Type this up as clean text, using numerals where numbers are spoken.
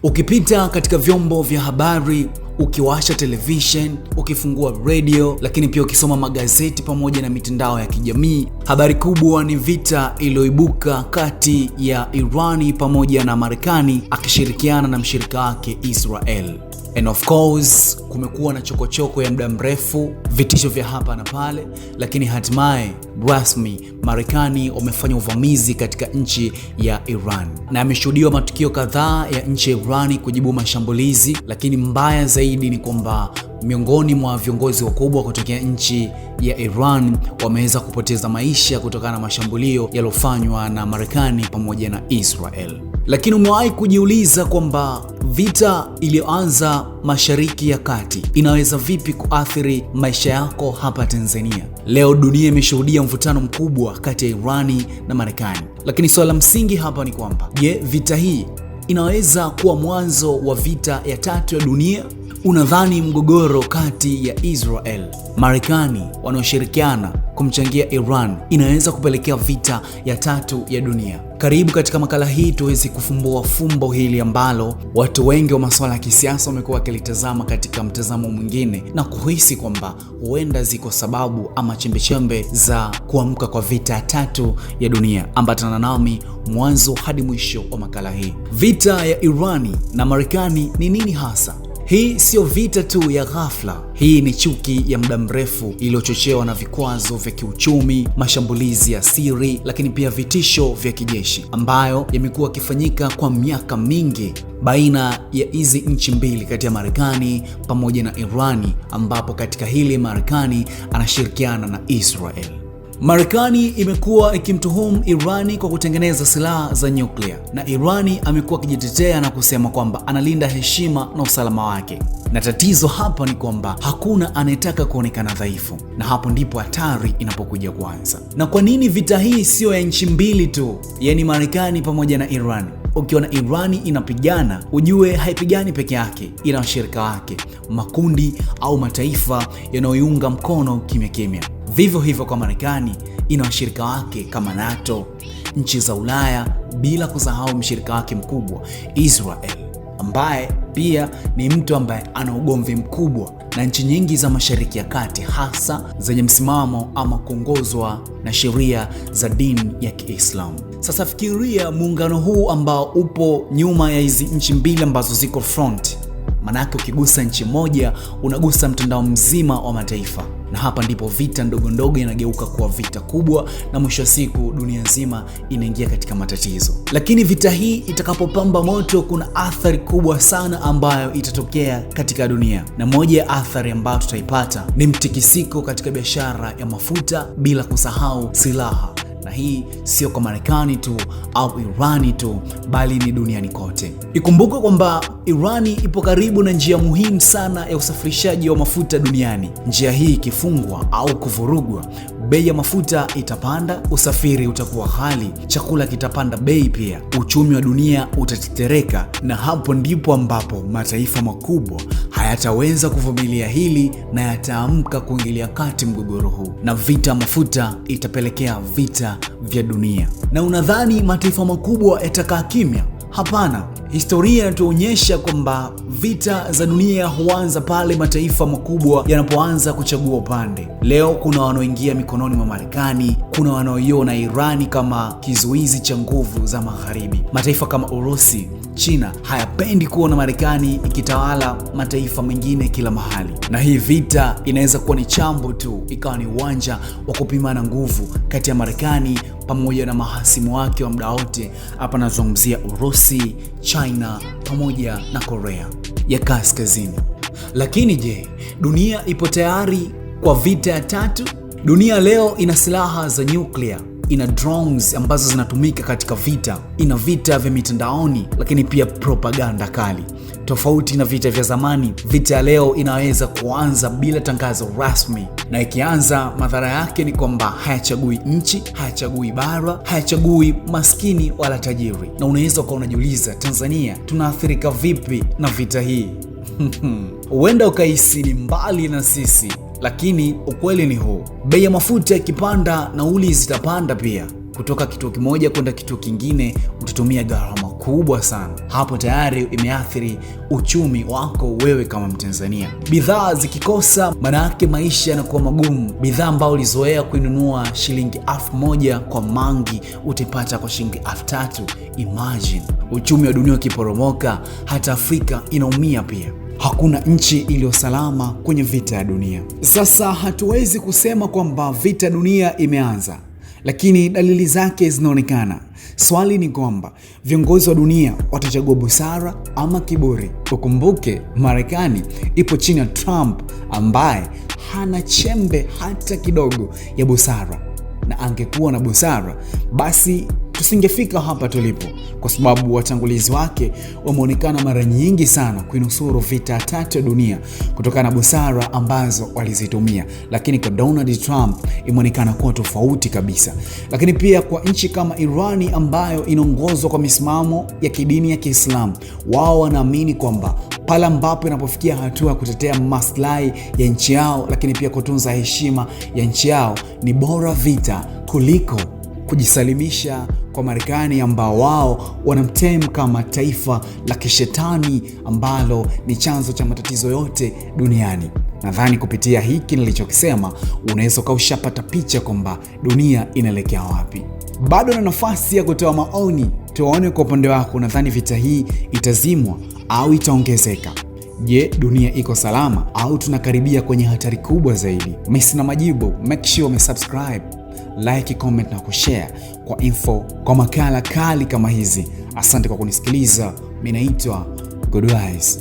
Ukipita katika vyombo vya habari, ukiwasha television, ukifungua radio, lakini pia ukisoma magazeti pamoja na mitandao ya kijamii, habari kubwa ni vita iliyoibuka kati ya Irani pamoja na Marekani akishirikiana na mshirika wake Israel. And of course, kumekuwa na chokochoko ya muda mrefu, vitisho vya hapa na pale, lakini hatimaye rasmi Marekani wamefanya uvamizi katika nchi ya Iran. Na yameshuhudiwa matukio kadhaa ya nchi ya Irani kujibu mashambulizi, lakini mbaya zaidi ni kwamba miongoni mwa viongozi wakubwa kutokea nchi ya Iran wameweza kupoteza maisha kutokana na mashambulio yaliyofanywa na Marekani pamoja na Israel. Lakini umewahi kujiuliza kwamba vita iliyoanza Mashariki ya Kati inaweza vipi kuathiri maisha yako hapa Tanzania? Leo dunia imeshuhudia mvutano mkubwa kati ya Irani na Marekani. Lakini swala msingi hapa ni kwamba, je, vita hii inaweza kuwa mwanzo wa vita ya tatu ya dunia? Unadhani mgogoro kati ya Israel, Marekani wanaoshirikiana kumchangia Iran inaweza kupelekea vita ya tatu ya dunia? Karibu katika makala hii tuweze kufumbua fumbo hili ambalo watu wengi wa masuala ya kisiasa wamekuwa wakilitazama katika mtazamo mwingine na kuhisi kwamba huenda ziko sababu ama chembechembe za kuamka kwa vita ya tatu ya dunia. Ambatana nami mwanzo hadi mwisho wa makala hii. Vita ya Irani na Marekani ni nini hasa? Hii sio vita tu ya ghafla. Hii ni chuki ya muda mrefu iliyochochewa na vikwazo vya kiuchumi, mashambulizi ya siri, lakini pia vitisho vya kijeshi ambayo yamekuwa yakifanyika kwa miaka mingi baina ya hizi nchi mbili, kati ya Marekani pamoja na Irani, ambapo katika hili Marekani anashirikiana na Israel. Marekani imekuwa ikimtuhumu Irani kwa kutengeneza silaha za nyuklia, na Irani amekuwa akijitetea na kusema kwamba analinda heshima na usalama wake. Na tatizo hapa ni kwamba hakuna anayetaka kuonekana dhaifu, na hapo ndipo hatari inapokuja kwanza. Na kwa nini vita hii sio ya nchi mbili tu, yaani Marekani pamoja na Irani? Ukiona Irani inapigana, ujue haipigani peke yake, ina washirika wake, makundi au mataifa yanayoiunga mkono kimya kimya. Vivyo hivyo kwa Marekani, ina washirika wake kama NATO, nchi za Ulaya, bila kusahau mshirika wake mkubwa Israel, ambaye pia ni mtu ambaye ana ugomvi mkubwa na nchi nyingi za Mashariki ya Kati, hasa zenye msimamo ama kuongozwa na sheria za dini ya Kiislamu. Sasa fikiria muungano huu ambao upo nyuma ya hizi nchi mbili ambazo ziko front. Manake ukigusa nchi moja unagusa mtandao mzima wa mataifa, na hapa ndipo vita ndogo ndogo inageuka kuwa vita kubwa, na mwisho wa siku dunia nzima inaingia katika matatizo. Lakini vita hii itakapopamba moto, kuna athari kubwa sana ambayo itatokea katika dunia, na moja ya athari ambayo tutaipata ni mtikisiko katika biashara ya mafuta, bila kusahau silaha. Na hii sio kwa Marekani tu au Irani tu, bali ni duniani kote. Ikumbuke kwamba Irani ipo karibu na njia muhimu sana ya usafirishaji wa mafuta duniani. Njia hii ikifungwa au kuvurugwa, bei ya mafuta itapanda, usafiri utakuwa ghali, chakula kitapanda bei pia, uchumi wa dunia utatetereka. Na hapo ndipo ambapo mataifa makubwa hayataweza kuvumilia hili na yataamka kuingilia kati mgogoro huu, na vita mafuta itapelekea vita vya dunia. Na unadhani mataifa makubwa yatakaa kimya? Hapana. Historia inatuonyesha kwamba vita za dunia huanza pale mataifa makubwa yanapoanza kuchagua upande. Leo kuna wanaoingia mikononi mwa Marekani, kuna wanaoiona Irani kama kizuizi cha nguvu za Magharibi. Mataifa kama Urusi, China hayapendi kuona Marekani ikitawala mataifa mengine kila mahali. Na hii vita inaweza kuwa ni chambo tu, ikawa ni uwanja wa kupimana nguvu kati ya Marekani pamoja na mahasimu wake wa muda wote. Hapa nazungumzia Urusi, China pamoja na Korea ya Kaskazini. Lakini je, dunia ipo tayari kwa vita ya tatu? Dunia leo ina silaha za nyuklia, ina drones ambazo zinatumika katika vita, ina vita vya mitandaoni, lakini pia propaganda kali. Tofauti na vita vya zamani, vita ya leo inaweza kuanza bila tangazo rasmi, na ikianza madhara yake ni kwamba hayachagui nchi, hayachagui bara, hayachagui maskini wala tajiri. Na unaweza ukawa unajiuliza, Tanzania tunaathirika vipi na vita hii? Huenda ukahisi ni mbali na sisi, lakini ukweli ni huu: bei ya mafuta ikipanda, nauli zitapanda pia. Kutoka kituo kimoja kwenda kituo kingine utatumia gharama kubwa sana. Hapo tayari imeathiri uchumi wako wewe kama Mtanzania. Bidhaa zikikosa, maana yake maisha yanakuwa magumu. Bidhaa ambayo ulizoea kuinunua shilingi 1000 kwa mangi utapata kwa shilingi 3000. Imagine uchumi wa dunia ukiporomoka, hata Afrika inaumia pia. Hakuna nchi iliyo salama kwenye vita ya dunia. Sasa hatuwezi kusema kwamba vita ya dunia imeanza, lakini dalili zake zinaonekana. Swali ni kwamba viongozi wa dunia watachagua busara ama kiburi? Ukumbuke Marekani ipo chini ya Trump ambaye hana chembe hata kidogo ya busara, na angekuwa na busara basi tusingefika hapa tulipo, kwa sababu watangulizi wake wameonekana mara nyingi sana kuinusuru vita 3 ya dunia kutokana na busara ambazo walizitumia. Lakini kwa Donald Trump imeonekana kuwa tofauti kabisa. Lakini pia kwa nchi kama Irani ambayo inaongozwa kwa misimamo ya kidini ya Kiislamu, wao wanaamini kwamba pale ambapo inapofikia hatua ya kutetea maslahi ya nchi yao, lakini pia kutunza heshima ya nchi yao, ni bora vita kuliko kujisalimisha kwa Marekani ambao wao wanamtem kama taifa la kishetani ambalo ni chanzo cha matatizo yote duniani. Nadhani kupitia hiki nilichokisema unaweza ukaushapata picha kwamba dunia inaelekea wapi. Bado na nafasi ya kutoa maoni, tuone kwa upande wako, nadhani vita hii itazimwa au itaongezeka? Je, dunia iko salama au tunakaribia kwenye hatari kubwa zaidi? Mimi sina majibu. Make sure umesubscribe, like, comment na kushare kwa info, kwa makala kali kama hizi. Asante kwa kunisikiliza. Mimi naitwa Godwise.